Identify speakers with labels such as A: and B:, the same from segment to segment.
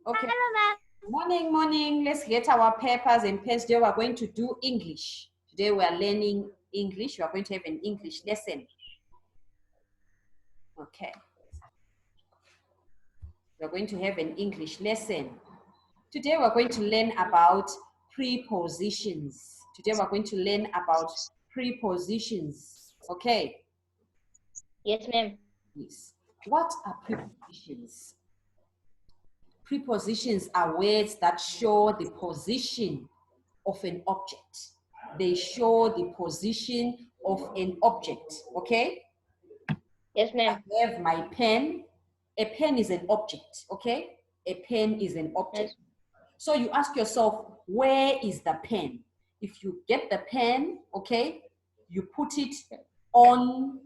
A: Okay.
B: Hello, ma'am.
A: Morning, morning. Let's get our papers and pens. Today we're going to do English. Today we are learning English. We are going to have an English lesson. Okay. We're going to have an English lesson. Today we're going to learn about prepositions. Today we're going to learn about prepositions. Okay.
B: Yes, ma'am.
A: Yes. What are prepositions? Prepositions are words that show the position of an object. They show the position of an object, okay?
B: Yes, ma'am.
A: I have my pen. A pen is an object, okay? A pen is an object.
B: Yes.
A: So you ask yourself, where is the pen? If you get the pen, okay, you put it on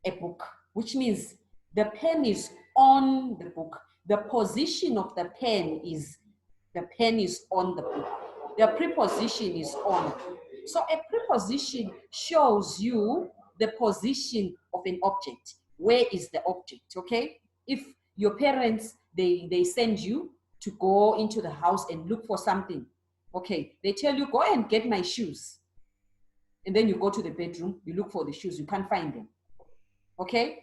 A: a book, which means the pen is on the book. The position of the pen is on the book. The preposition is on. So a preposition shows you the position of an object. Where is the object, okay? If your parents, they send you to go into the house and look for something, okay, they tell you, go and get my shoes. And then you go to the bedroom, you look for the shoes, you can't find them, okay?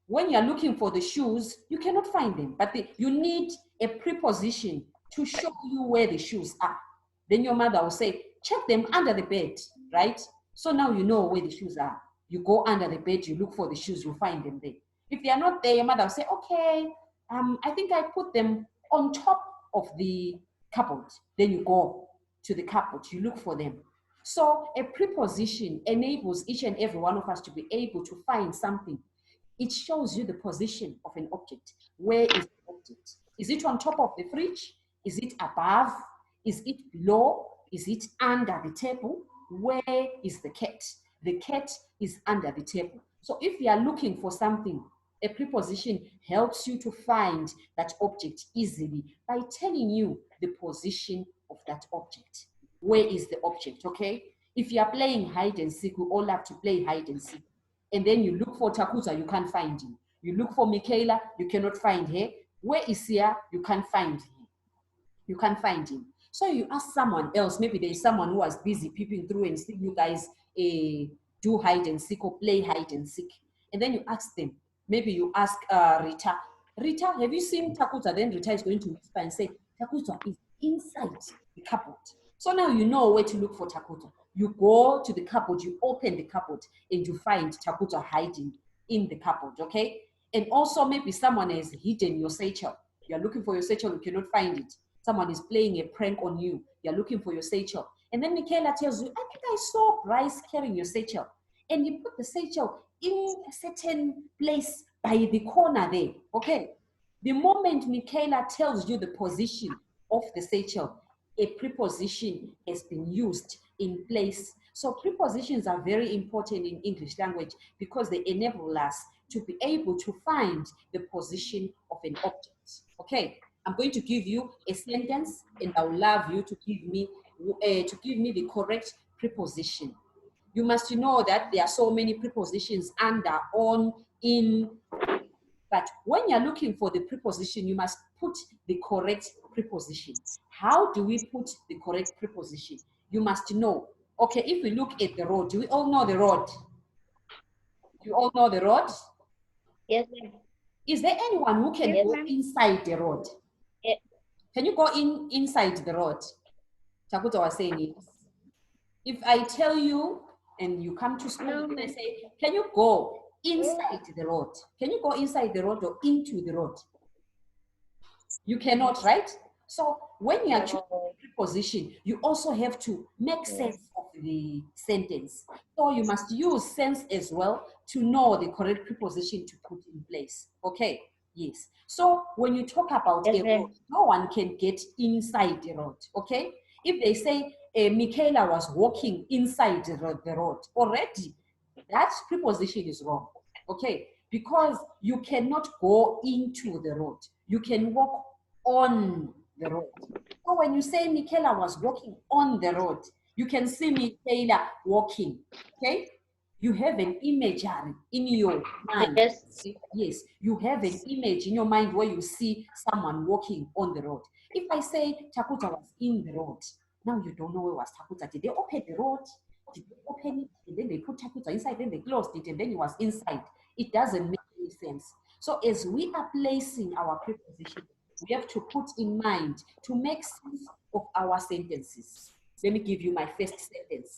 A: When you're looking for the shoes, you cannot find them, but you need a preposition to show you where the shoes are. Then your mother will say, check them under the bed, right? So now you know where the shoes are. You go under the bed, you look for the shoes, you find them there. If they are not there, your mother will say, okay, I think I put them on top of the cupboard. Then you go to the cupboard, you look for them. So a preposition enables each and every one of us to be able to find something. It shows you the position of an object. Where is the object? Is it on top of the fridge? Is it above? Is it below? Is it under the table? Where is the cat? The cat is under the table. So if you are looking for something, a preposition helps you to find that object easily by telling you the position of that object. Where is the object, okay? If you are playing hide and seek, we all have to play hide and seek. And then you look for Chogugudza, you can't find him. You look for Michaela, you cannot find her. Where is he? You can't find him. You can't find him. So you ask someone else, maybe there's someone who was busy peeping through and see you guys do hide and seek or play hide and seek. And then you ask them, maybe you ask Rita, Rita, have you seen Chogugudza? Then Rita is going to whisper and say, Chogugudza is inside the cupboard. So now you know where to look for Chogugudza. You go to the cupboard, you open the cupboard, and you find Chogugudza hiding in the cupboard, okay? And also maybe someone has hidden your satchel. You're looking for your satchel, you cannot find it. Someone is playing a prank on you. You're looking for your satchel. And then Michaela tells you, I think I saw Bryce carrying your satchel. And you put the satchel in a certain place by the corner there, okay? The moment Michaela tells you the position of the satchel, a preposition has been used in place. So prepositions are very important in English language because they enable us to be able to find the position of an object. Okay, I'm going to give you a sentence and I would love you to give me the correct preposition. You must know that there are so many prepositions under, on, in, but when you're looking for the preposition, you must put the correct preposition. How do we put the correct preposition? You must know. Okay, if we look at the road, do we all know the road? You all know the road?
B: Yes, ma'am.
A: Is there anyone who can go inside the road?
B: Yes.
A: Can you go inside the road? Chogugudza was saying it. If I tell you and you come to school and I say, can you go inside the road? Can you go inside the road or into the road? You cannot, right? So when you are choosing a preposition, you also have to make sense of the sentence. So you must use sense as well to know the correct preposition to put in place. Okay, yes. So when you talk about a road, no one can get inside the road, okay? If they say Michaela was walking inside the road, already that preposition is wrong, okay? Because you cannot go into the road. You can walk on the road. So when you say Michaela was walking on the road, you can see Michaela walking, okay? You have an imagery in your mind.
B: Yes.
A: Yes, you have an image in your mind where you see someone walking on the road. If I say Chogugudza was in the road, now you don't know where was Chogugudza. Did they open the road? Did they open it? And then they put Chogugudza inside, then they closed it, and then he was inside. It doesn't make any sense. So as we are placing our preposition, we have to put in mind to make sense of our sentences. Let me give you my first sentence.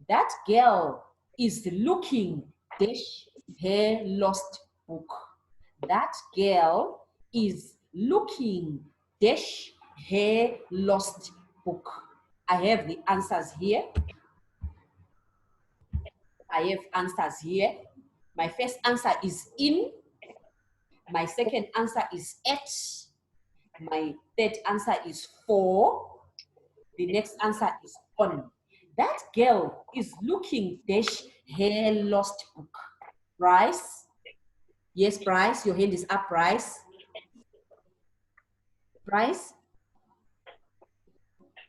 A: That girl is looking dash her lost book. That girl is looking dash her lost book. I have the answers here. I have answers here. My first answer is in. My second answer is at. My third answer is for. The next answer is on. That girl is looking dash her lost book. Bryce? Yes, Bryce, your hand is up, Bryce. Bryce?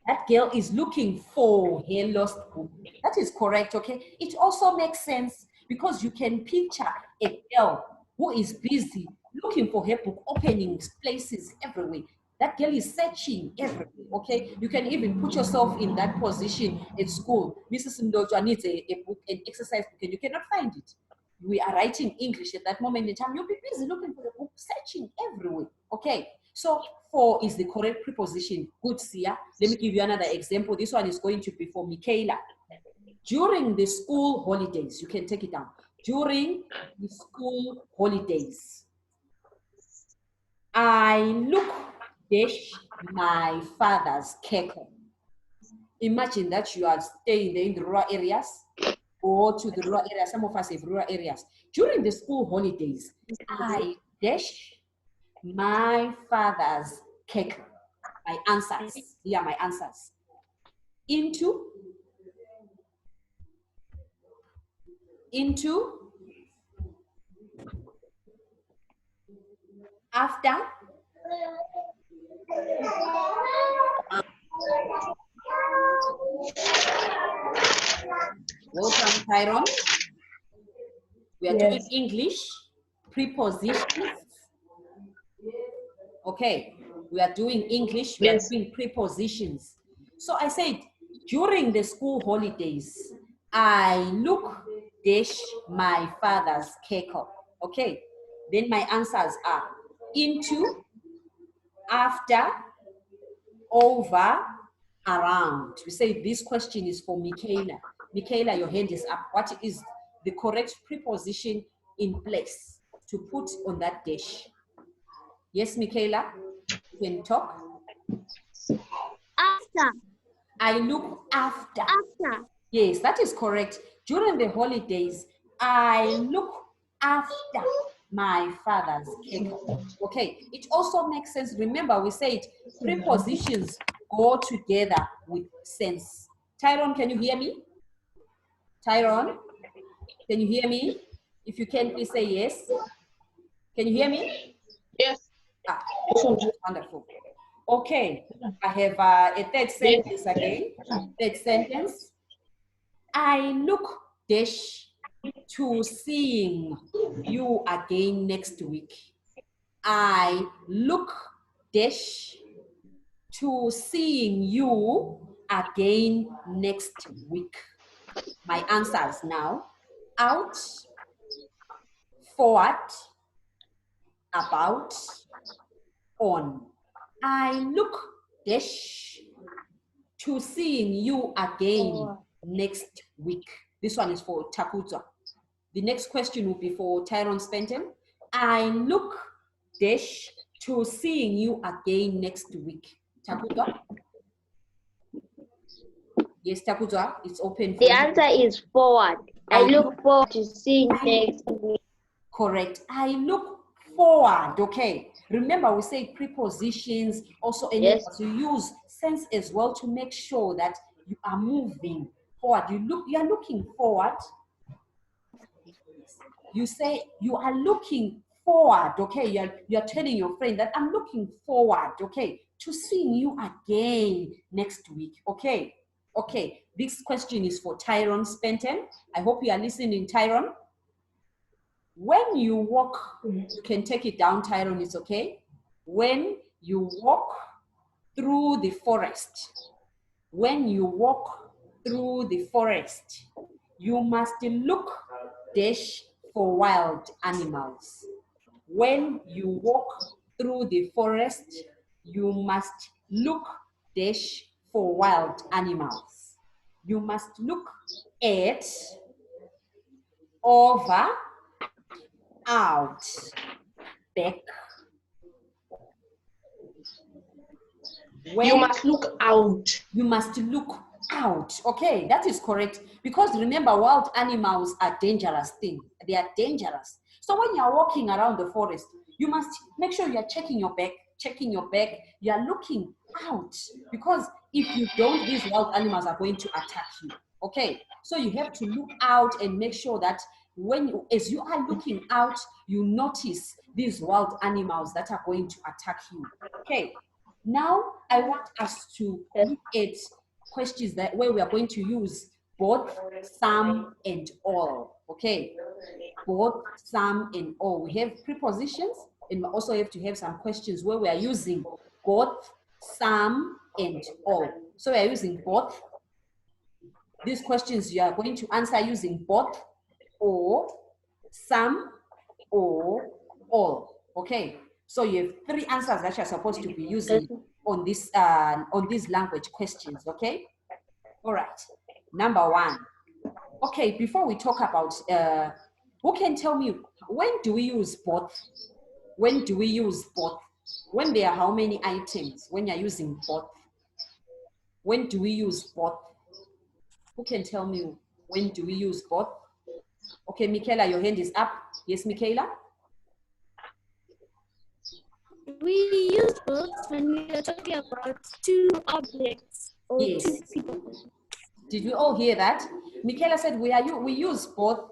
A: That girl is looking for her lost book. That is correct, okay? It also makes sense because you can picture a girl who is busy looking for her book, opening places everywhere. That girl is searching everywhere, okay? You can even put yourself in that position at school. Mrs. Mdojwa needs a book, an exercise book, and you cannot find it. We are writing English at that moment in time. You'll be busy looking for the book, searching everywhere, okay? So for is the correct preposition. Good, Sia. Let me give you another example. This one is going to be for Michaela. During the school holidays, you can take it down. During the school holidays, I look dash my father's kettle. Imagine that you are staying there in the rural areas or to the rural areas. Some of us have rural areas. During the school holidays, I dash my father's cake. My answers. Here are my answers. Into, after, welcome, Tyron. We are doing English, prepositions. Okay, we are doing English, we are doing prepositions. So I said, during the school holidays, I look dash my father's cake. Okay, then my answers are into, after, over, around. We say this question is for Michaela. Michaela, your hand is up. What is the correct preposition in place to put on that dash? Yes, Michaela, you can talk.
B: After.
A: I look after.
B: After.
A: Yes, that is correct. During the holidays, I look after my father's cake. Okay, it also makes sense. Remember, we said prepositions go together with sense. Tyrone, can you hear me? Tyrone, can you hear me? If you can, please say yes. Can you hear me?
C: Yes.
A: Ah, wonderful. Okay, I have a third sentence again. Third sentence. I look dash to seeing you again next week. I look dash to seeing you again next week. My answers now. Out, forward, about, on. I look dash to seeing you again next week. This one is for Chogugudza. The next question will be for Tyrone Spenton. I look dash to seeing you again next week. Chogugudza? Yes, Chogugudza, it's open for
B: The
A: you.
B: answer is forward. I look forward to seeing next week.
A: Correct. I look forward, okay. Remember, we say prepositions also enable us to use sense as well to make sure that you are moving forward. You are looking forward. You say you are looking forward, okay. You're telling your friend that I'm looking forward, okay, to seeing you again next week, okay. Okay, this question is for Tyrone Spenton. I hope you are listening, Tyrone. When you walk, you can take it down, Tyrone, it's okay. When you walk through the forest, when you walk through the forest, you must look dash for wild animals. When you walk through the forest, you must look dash for wild animals. You must look at, over, out, back. When
C: you must look out.
A: You must look out. Okay, that is correct. Because remember, wild animals are dangerous things. They are dangerous. So when you are walking around the forest, you must make sure you are checking your back, you are looking out. Because if you don't, these wild animals are going to attack you. Okay, so you have to look out and make sure that as you are looking out, you notice these wild animals that are going to attack you. Okay, now I want us to look at questions where we are going to use both, some, and all. Okay, both, some, and all. We have prepositions, and we also have to have some questions where we are using both, some, and all. So we are using both. These questions you are going to answer using both, or some, or all. Okay, so you have 3 answers that you're supposed to be using on these language questions. Okay, all right. Number 1. Okay, before we talk about who can tell me, when do we use both? When do we use both? When there are how many items when you're using both? When do we use both? Who can tell me when do we use both? Okay, Michaela, your hand is up. Yes, Michaela?
D: We use both when we are talking about 2 objects or
A: Yes.
D: 2 people.
A: Did we all hear that? Michaela said we use both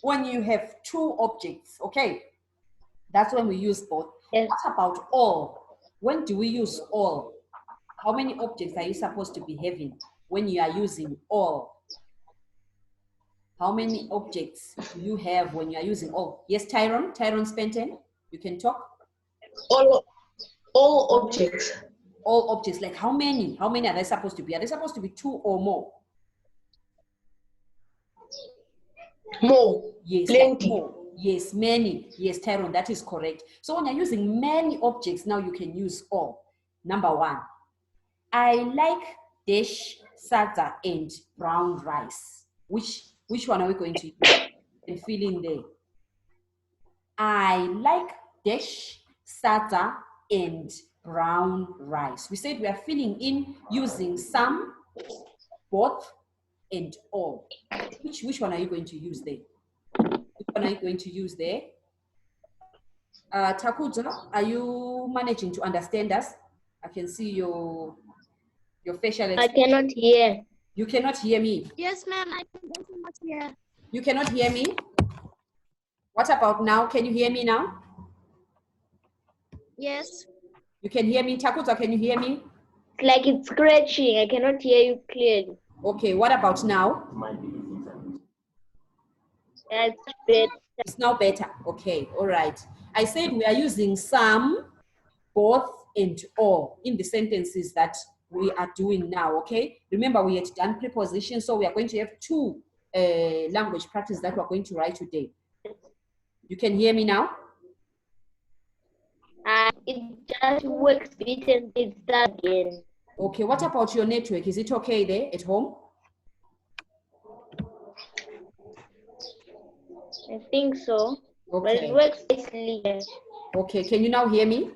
A: when you have 2 objects. Okay, that's when we use both.
B: Yes.
A: What about all? When do we use all? How many objects are you supposed to be having when you are using all? How many objects do you have when you are using all? Yes, Tyrone Spenton, you can talk.
C: All objects.
A: All objects, like how many? How many are they supposed to be? Are they supposed to be 2 or more?
C: More.
A: Yes,
C: Plenty.
A: more. Yes, many. Yes, Tyrone, that is correct. So when you're using many objects, now you can use all. Number 1, I like dash, salsa, and brown rice. Which one are we going to use? And fill in there. I like dash, salsa, and brown rice. We said we are filling in using some, both, and all. Which one are you going to use there? Which one are you going to use there? Chogugudza, are you managing to understand us? I can see your facial expression.
B: I cannot hear.
A: You cannot hear me.
D: Yes, ma'am, I cannot hear.
A: You cannot hear me? What about now? Can you hear me now?
D: Yes.
A: You can hear me? Chogugudza, can you hear me?
B: It's like it's scratching. I cannot hear you clearly.
A: Okay, what about now?
B: That's better.
A: It's now better. Okay, all right. I said we are using some, both, and all in the sentences that we are doing now, okay? Remember, we had done prepositions, so we are going to have 2 language practice that we're going to write today. You can hear me now?
B: It just works bit and it starts again.
A: Okay, what about your network? Is it okay there at home?
B: I think so. But
A: Okay.
B: it works nicely.
A: Okay, can you now hear me?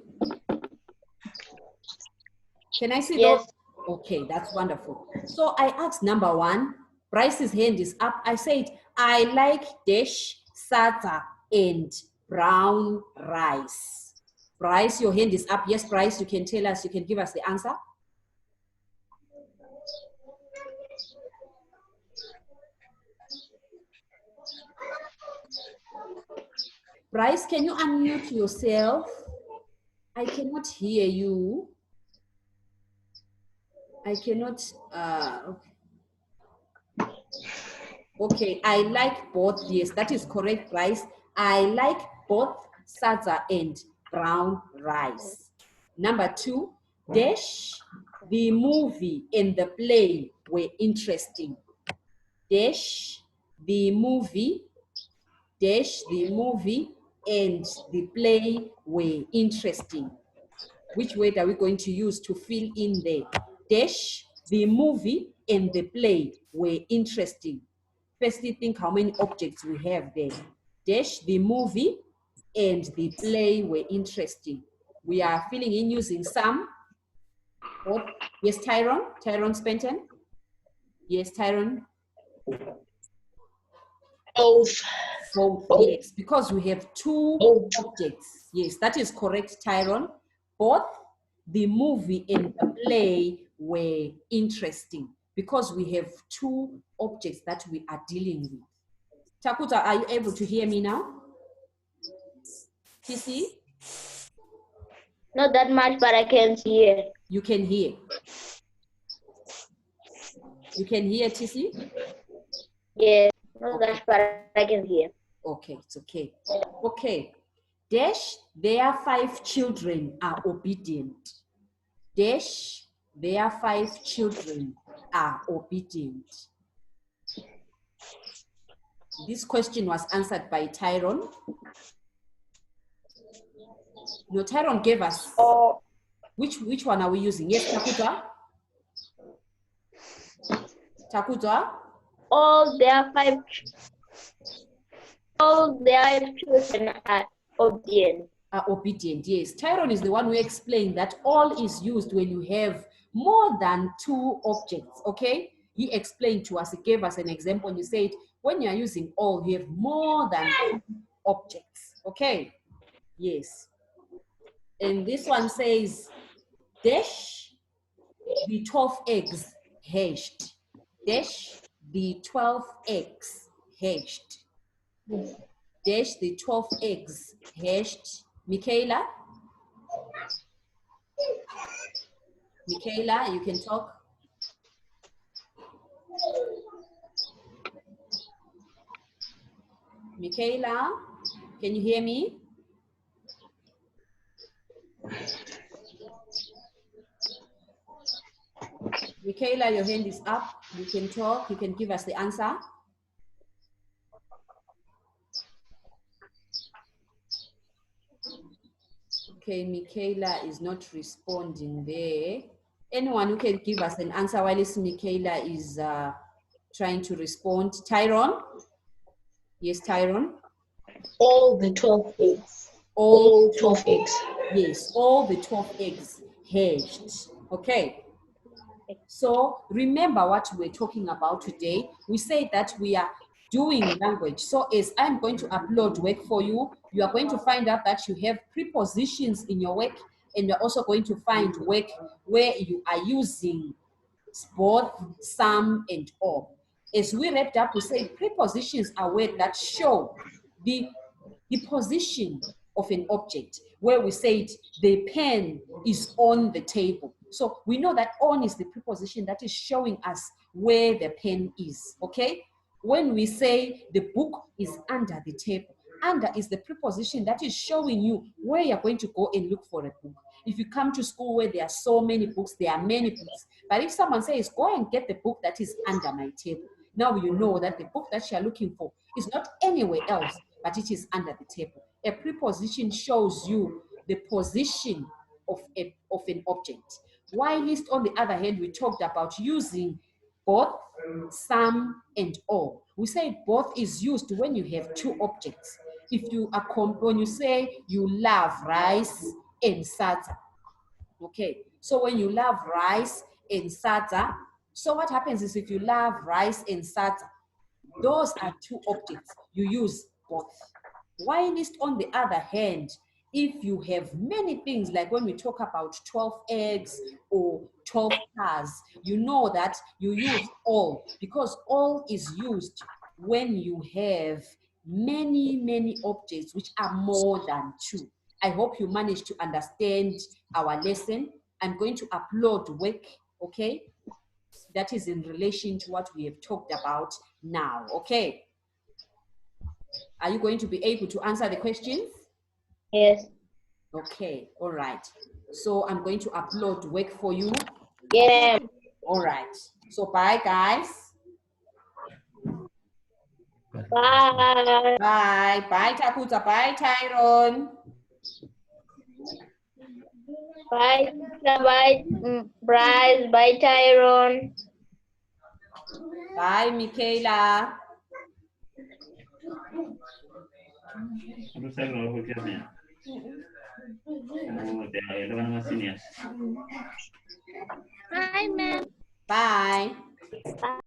A: Can I see
B: Yes.
A: those? Okay, that's wonderful. So I asked number 1, Bryce's hand is up. I said, I like dash, salsa, and brown rice. Bryce, your hand is up. Yes, Bryce, you can tell us, you can give us the answer. Bryce, can you unmute yourself? I cannot hear you. I cannot, okay. Okay, I like both. Yes, that is correct, rice. I like both sadza and brown rice. Number 2, dash, the movie and the play were interesting. Dash, the movie, dash, the movie and the play were interesting. Which word are we going to use to fill in there? Dash, the movie and the play were interesting. Firstly, think how many objects we have there. Dash, the movie and the play were interesting. We are filling in using some. What? Yes, Tyrone? Tyrone Spenton? Yes, Tyrone?
C: Both.
A: Both,
C: Both.
A: yes, because we have two
C: Both.
A: objects. Yes, that is correct, Tyrone. Both the movie and the play were interesting because we have two objects that we are dealing with. Takuta, are you able to hear me now? TC?
B: Not that much, but I can hear.
A: You can hear. You can hear, TC?
B: Yes, not that much, but I can hear.
A: Okay, it's okay. Okay. Dash, their 5 children are obedient. Dash, their 5 children are obedient. This question was answered by Tyrone. No, Tyrone gave us.
B: Oh,
A: Which one are we using? Yes, Takuta? Takuta?
B: all their 5 children are obedient.
A: Are obedient, yes. Tyrone is the one who explained that all is used when you have more than 2 objects, okay? He explained to us, he gave us an example, and he said, when you are using all, you have more than 2 objects, okay? Yes. And this one says, dash, the 12 eggs hatched. Dash, the 12 eggs hatched. Dash, the 12 eggs hatched. Michaela? Michaela, you can talk. Michaela, can you hear me? Michaela, your hand is up. You can talk. You can give us the answer. Okay, Michaela is not responding there. Anyone who can give us an answer while Michaela is trying to respond. Tyrone? Yes, Tyrone?
C: All the 12 eggs.
A: All
C: 12 eggs.
A: Yes, all the 12 eggs hatched. Okay. So remember what we're talking about today. We say that we are doing language. So as I'm going to upload work for you, you are going to find out that you have prepositions in your work, and you're also going to find work where you are using both, some, and all. As we wrapped up, we said prepositions are words that show the position of an object, where we said the pen is on the table. So we know that on is the preposition that is showing us where the pen is, okay? When we say the book is under the table, under is the preposition that is showing you where you're going to go and look for a book. If you come to school where there are so many books, there are many books. But if someone says, go and get the book that is under my table, now you know that the book that you're looking for is not anywhere else, but it is under the table. A preposition shows you the position of an object. Whilst on the other hand, we talked about using both, some, and all. We say both is used when you have 2 objects. If you are when you say you love rice and sata, okay? So when you love rice and sata, so what happens is if you love rice and sata, those are 2 objects. You use both. Whilst on the other hand, if you have many things, like when we talk about 12 eggs or 12 cars, you know that you use all, because all is used when you have many objects which are more than 2. I hope you managed to understand our lesson. I'm going to upload work, okay? that is in relation to what we have talked about now. Okay. Are you going to be able to answer the questions?
B: Yes.
A: Okay, all right. So I'm going to upload work for you.
B: Yeah.
A: All right. So bye, guys.
B: Bye.
A: Bye. Bye, Takuta. Bye, Tyrone.
B: Bye. Bye. Bryce. Bye, Tyrone.
A: Bye, Michaela.
D: Hi, ma'am.
A: Bye.
B: Bye.